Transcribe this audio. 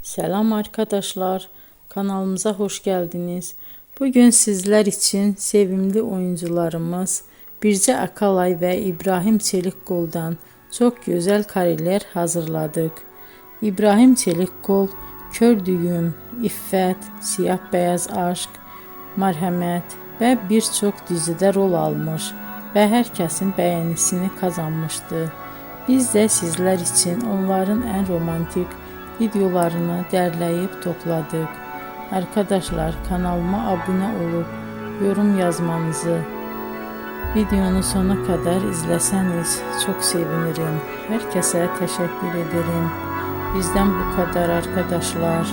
Selam arkadaşlar, kanalımıza hoş geldiniz. Bugün sizler için sevimli oyuncularımız Birce Akalay ve İbrahim Çelikkol'dan çok güzel kareler hazırladık. İbrahim Çelikkol, Kör Düğüm, İffet, Siyah Beyaz Aşk, Merhamet ve birçok dizide rol almış ve herkesin beğenisini kazanmıştı. Biz de sizler için onların en romantik videolarını derleyip topladık. Arkadaşlar, kanalıma abone olup yorum yazmanızı, videonu sona kadar izleseniz çok sevinirim. Herkese teşekkür ederim. Bizden bu kadar arkadaşlar.